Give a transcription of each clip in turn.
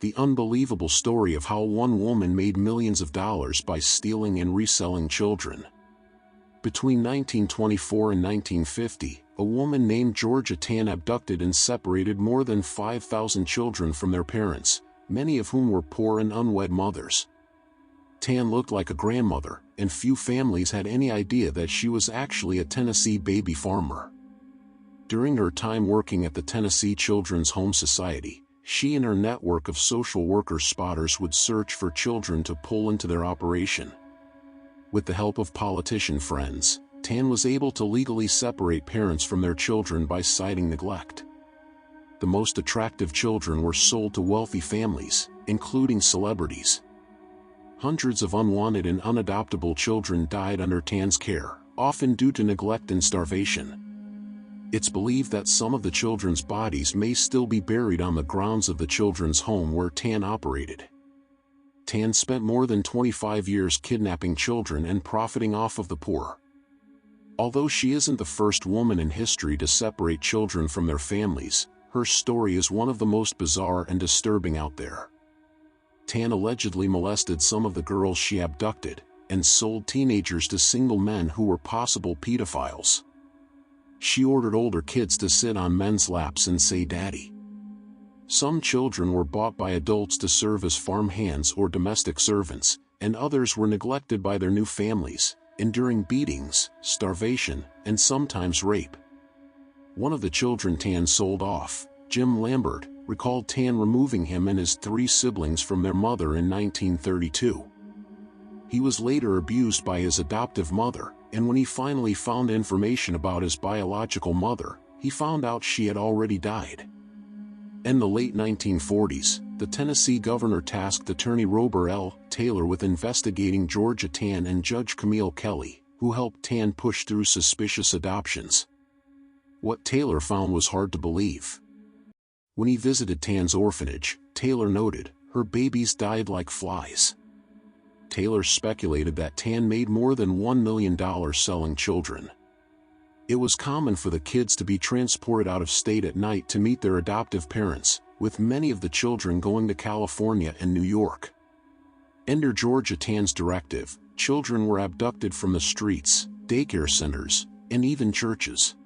the unbelievable story of how one woman made millions of dollars by stealing and reselling children. Between 1924 and 1950, a woman named Georgia Tann abducted and separated more than 5,000 children from their parents, many of whom were poor and unwed mothers. Tann looked like a grandmother, and few families had any idea that she was actually a Tennessee baby farmer. During her time working at the Tennessee Children's Home Society, she and her network of social worker spotters would search for children to pull into their operation. With the help of politician friends, Tann was able to legally separate parents from their children by citing neglect. The most attractive children were sold to wealthy families, including celebrities. Hundreds of unwanted and unadoptable children died under Tann's care, often due to neglect and starvation. It's believed that some of the children's bodies may still be buried on the grounds of the children's home where Tann operated. Tann spent more than 25 years kidnapping children and profiting off of the poor. Although she isn't the first woman in history to separate children from their families, her story is one of the most bizarre and disturbing out there. Tann allegedly molested some of the girls she abducted, and sold teenagers to single men who were possible pedophiles. She ordered older kids to sit on men's laps and say "Daddy." Some children were bought by adults to serve as farm hands or domestic servants, and others were neglected by their new families, enduring beatings, starvation, and sometimes rape. One of the children Tann sold off, Jim Lambert, recalled Tann removing him and his 3 siblings from their mother in 1932. He was later abused by his adoptive mother, and when he finally found information about his biological mother, he found out she had already died. In the late 1940s, the Tennessee governor tasked Attorney Robert L. Taylor with investigating Georgia Tann and Judge Camille Kelly, who helped Tann push through suspicious adoptions. What Taylor found was hard to believe. When he visited Tann's orphanage, Taylor noted, her babies died like flies. Taylor speculated that Tann made more than $1 million selling children. It was common for the kids to be transported out of state at night to meet their adoptive parents, with many of the children going to California and New York. Under Georgia Tann's directive, children were abducted from the streets, daycare centers, and even churches.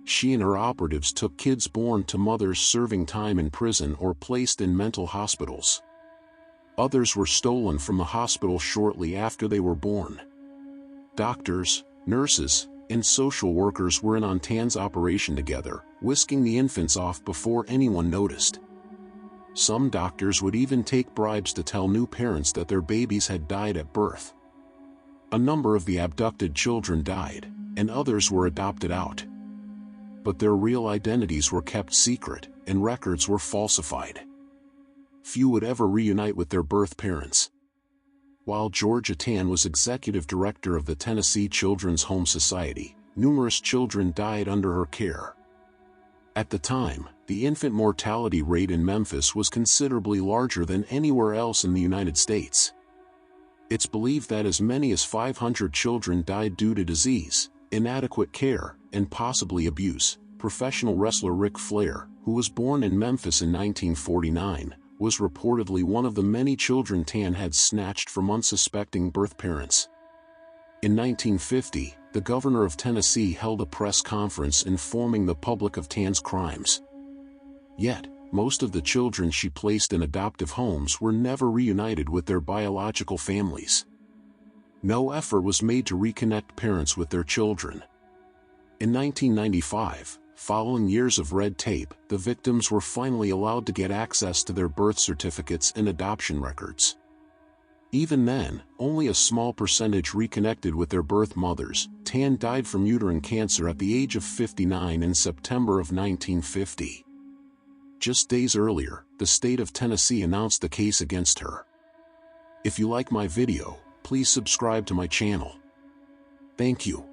She and her operatives took kids born to mothers serving time in prison or placed in mental hospitals. Others were stolen from the hospital shortly after they were born. Doctors, nurses, and social workers were in on Tann's operation together, whisking the infants off before anyone noticed. Some doctors would even take bribes to tell new parents that their babies had died at birth. A number of the abducted children died, and others were adopted out. But their real identities were kept secret, and records were falsified. Few would ever reunite with their birth parents. While Georgia Tann was executive director of the Tennessee Children's Home Society, numerous children died under her care. At the time, the infant mortality rate in Memphis was considerably larger than anywhere else in the United States. It's believed that as many as 500 children died due to disease, inadequate care, and possibly abuse. Professional wrestler Ric Flair, who was born in Memphis in 1949, was reportedly one of the many children Tann had snatched from unsuspecting birth parents. In 1950, the governor of Tennessee held a press conference informing the public of Tann's crimes. Yet, most of the children she placed in adoptive homes were never reunited with their biological families. No effort was made to reconnect parents with their children. In 1995, following years of red tape, the victims were finally allowed to get access to their birth certificates and adoption records. Even then, only a small percentage reconnected with their birth mothers. Tann died from uterine cancer at the age of 59 in September of 1950. Just days earlier, the state of Tennessee announced the case against her. If you like my video, please subscribe to my channel. Thank you.